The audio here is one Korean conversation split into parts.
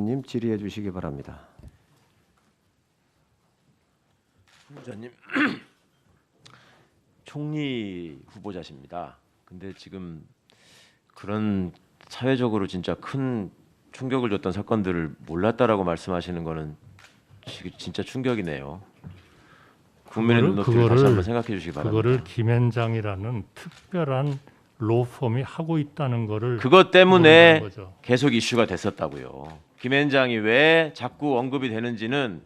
의원님 질의해 주시기 바랍니다. 후보자님, 총리 후보자십니다. 근데 지금 그런 사회적으로 진짜 큰 충격을 줬던 사건들을 몰랐다라고 말씀하시는 거는 진짜 충격이네요. 국민의 눈높이를 다시 한번 생각해 주시기 바랍니다. 그거를 김앤장이라는 특별한 로펌이 하고 있다는 거를 그것 때문에 모르는 거죠. 계속 이슈가 됐었다고요. 김앤장이 왜 자꾸 언급이 되는지는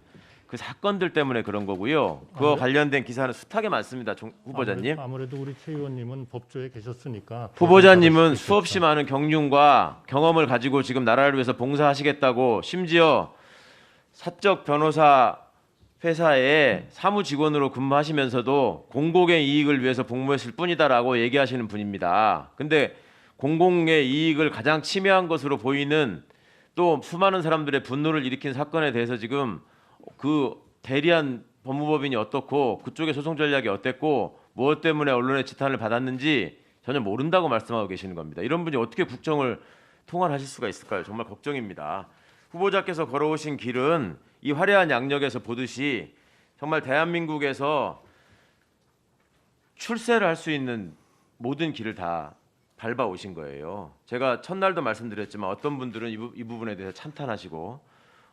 그 사건들 때문에 그런 거고요. 그거 관련된 기사는 숱하게 많습니다. 후보자님. 아무래도 우리 최 의원님은 법조에 계셨으니까 후보자님은 수없이 많은 경륜과 경험을 가지고 지금 나라를 위해서 봉사하시겠다고, 심지어 사적 변호사 회사에 사무 직원으로 근무하시면서도 공공의 이익을 위해서 복무했을 뿐이다라고 얘기하시는 분입니다. 근데 공공의 이익을 가장 침해한 것으로 보이는 또 수많은 사람들의 분노를 일으킨 사건에 대해서 지금 그 대리한 법무법인이 어떻고 그쪽의 소송 전략이 어땠고 무엇 때문에 언론의 지탄을 받았는지 전혀 모른다고 말씀하고 계시는 겁니다. 이런 분이 어떻게 국정을 통할하실 수가 있을까요? 정말 걱정입니다. 후보자께서 걸어오신 길은 이 화려한 양력에서 보듯이 정말 대한민국에서 출세를 할 수 있는 모든 길을 다 밟아오신 거예요. 제가 첫날도 말씀드렸지만 어떤 분들은 이 부분에 대해서 찬탄하시고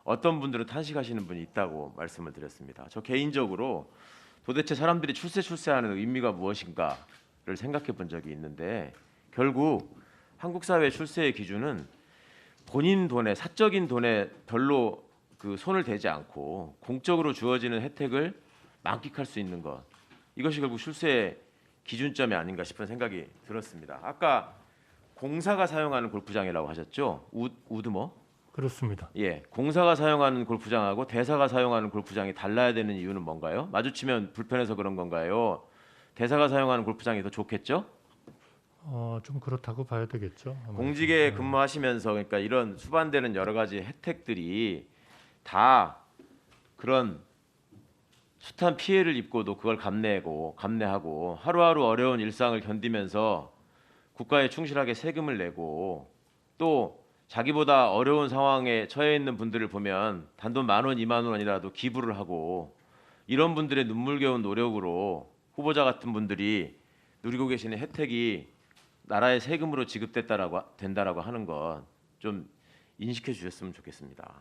어떤 분들은 탄식하시는 분이 있다고 말씀을 드렸습니다. 저 개인적으로 도대체 사람들이 출세하는 의미가 무엇인가를 생각해 본 적이 있는데, 결국 한국 사회 출세의 기준은 본인 돈에, 사적인 돈에 별로 그 손을 대지 않고 공적으로 주어지는 혜택을 만끽할 수 있는 것, 이것이 결국 출세의 기준점이 아닌가 싶은 생각이 들었습니다. 아까 공사가 사용하는 골프장이라고 하셨죠? 우드머? 그렇습니다. 예, 공사가 사용하는 골프장하고 대사가 사용하는 골프장이 달라야 되는 이유는 뭔가요? 마주치면 불편해서 그런 건가요? 대사가 사용하는 골프장이 더 좋겠죠? 좀 그렇다고 봐야 되겠죠. 공직에 근무하시면서 그러니까 이런 수반되는 여러 가지 혜택들이 다 그런 숱한 피해를 입고도 그걸 감내하고 하루하루 어려운 일상을 견디면서 국가에 충실하게 세금을 내고 또 자기보다 어려운 상황에 처해 있는 분들을 보면 단돈 10,000원, 20,000원이라도 기부를 하고, 이런 분들의 눈물겨운 노력으로 후보자 같은 분들이 누리고 계시는 혜택이 나라의 세금으로 된다라고 하는 것 좀 인식해 주셨으면 좋겠습니다.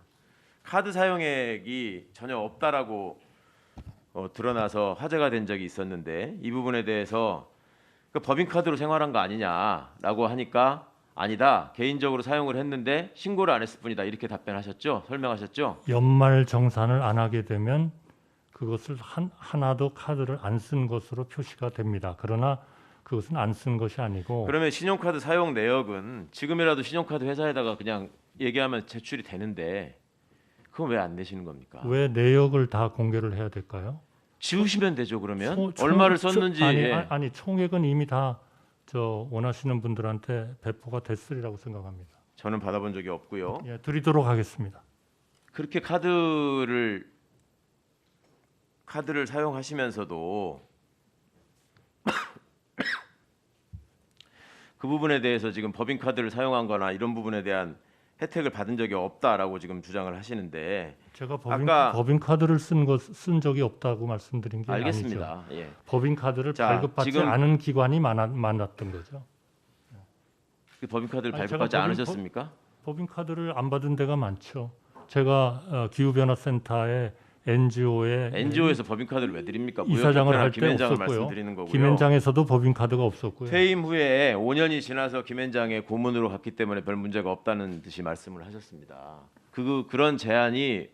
카드 사용액이 전혀 없다라고 드러나서 화제가 된 적이 있었는데, 이 부분에 대해서 법인카드로 생활한 거 아니냐라고 하니까 아니다, 개인적으로 사용을 했는데 신고를 안 했을 뿐이다, 이렇게 답변하셨죠? 설명하셨죠? 연말 정산을 안 하게 되면 그것을 하나도 카드를 안 쓴 것으로 표시가 됩니다. 그러나 그것은 안 쓴 것이 아니고. 그러면 신용카드 사용 내역은 지금이라도 신용카드 회사에다가 그냥 얘기하면 제출이 되는데 그건 왜 안 내시는 겁니까? 왜 내역을 다 공개를 해야 될까요? 지우시면 되죠. 그러면 얼마를 썼는지. 아니 총액은 이미 다 원하시는 분들한테 배포가 됐으리라고 생각합니다. 저는 받아본 적이 없고요. 예, 드리도록 하겠습니다. 그렇게 카드를 사용하시면서도 그 부분에 대해서 지금 법인카드를 사용한 거나 이런 부분에 대한 혜택을 받은 적이 없다라고 지금 주장을 하시는데, 제가 아까 법인카드를 쓴 적이 없다고 말씀드린 게 알겠습니다. 아니죠. 예. 법인카드를 자, 발급받지 지금 않은 기관이 많았던 거죠. 그 법인카드를 아니, 발급하지 제가 않으셨습니까? 법인카드를 안 받은 데가 많죠. 제가 기후변화센터의 NGO에서 법인카드를 왜 드립니까? 이사장을 할 때 김앤장을 없었고요. 말씀드리는 거고요. 김앤장에서도 법인카드가 없었고요. 퇴임 후에 5년이 지나서 김앤장의 고문으로 갔기 때문에 별 문제가 없다는 듯이 말씀을 하셨습니다. 그런 제한이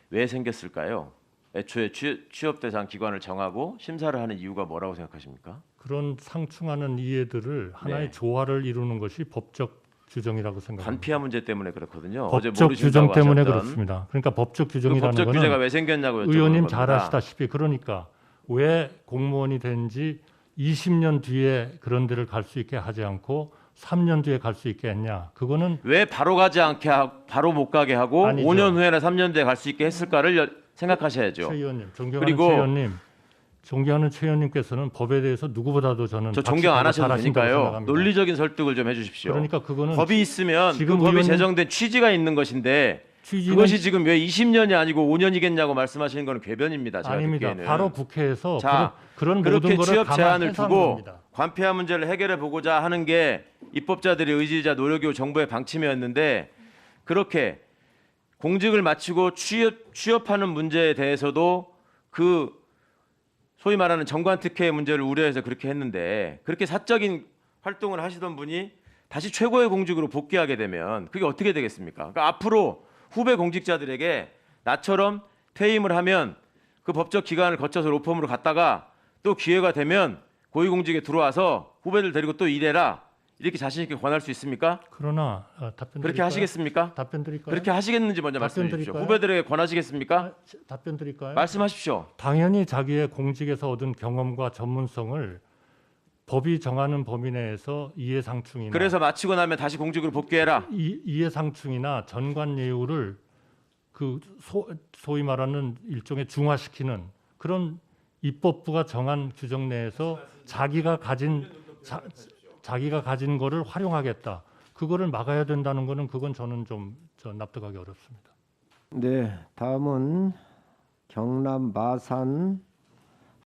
왜 생겼을까요? 애초에 취업 대상 기관을 정하고 심사를 하는 이유가 뭐라고 생각하십니까? 그런 상충하는 이해들을 하나의 네. 조화를 이루는 것이 법적 규정이라고 생각합니다. 관피아 문제 때문에 그렇거든요. 법적 규정 때문에 그렇습니다. 그러니까 법적 규정이라는 법적 거는 규제가 왜 생겼냐고 여쭤보는 의원님 겁니다. 잘 아시다시피, 그러니까 왜 공무원이 된지 20년 뒤에 그런 데를 갈 수 있게 하지 않고 3년 뒤에 갈 수 있게 했냐? 그거는 왜 바로 가지 않게 바로 못 가게 하고 아니죠. 5년 후에나 3년 뒤에 갈 수 있게 했을까를 생각하셔야죠. 최 의원님, 존경하는 최 의원님께서는 법에 대해서 누구보다도 저는 저 존경 안 하셔도 잘하신다고 되니까요. 생각합니다. 논리적인 설득을 좀 해주십시오. 그러니까 그거는 법이 있으면 그 지금 법이 의원님- 제정된 취지가 있는 것인데 취지는 그것이 지금 왜 20년이 아니고 5년이겠냐고 말씀하시는 건 궤변입니다. 제가 아닙니다. 듣기에는. 바로 국회에서 자, 그런 그렇게 모든 것을 취업 제한을 감안해서 한 두고 겁니다. 관폐화 문제를 해결해 보고자 하는 게 입법자들의 의지이자 노력이고 정부의 방침이었는데 그렇게 공직을 마치고 취업하는 문제에 대해서도 그 소위 말하는 정관특혜의 문제를 우려해서 그렇게 했는데 그렇게 사적인 활동을 하시던 분이 다시 최고의 공직으로 복귀하게 되면 그게 어떻게 되겠습니까? 그러니까 앞으로 후배 공직자들에게 나처럼 퇴임을 하면 그 법적 기간을 거쳐서 로펌으로 갔다가 또 기회가 되면 고위공직에 들어와서 후배들 데리고 또 일해라 이렇게 자신 있게 권할 수 있습니까? 그러나 답변 그렇게 드릴까요? 하시겠습니까? 답변 드릴까요? 그렇게 하시겠는지 먼저 답변 말씀해 주십시오. 드릴까요? 후배들에게 권하시겠습니까? 답변 드릴까요? 말씀하십시오. 당연히 자기의 공직에서 얻은 경험과 전문성을 법이 정하는 범위 내에서 이해상충이나 그래서 마치고 나면 다시 공직으로 복귀해라. 이해상충이나 전관 예우를 그 소위 말하는 일종의 중화시키는 그런 입법부가 정한 규정 내에서 자기가 가진 거를 활용하겠다. 그거를 막아야 된다는 거는 그건 저는 좀 납득하기 어렵습니다. 네, 다음은 경남 마산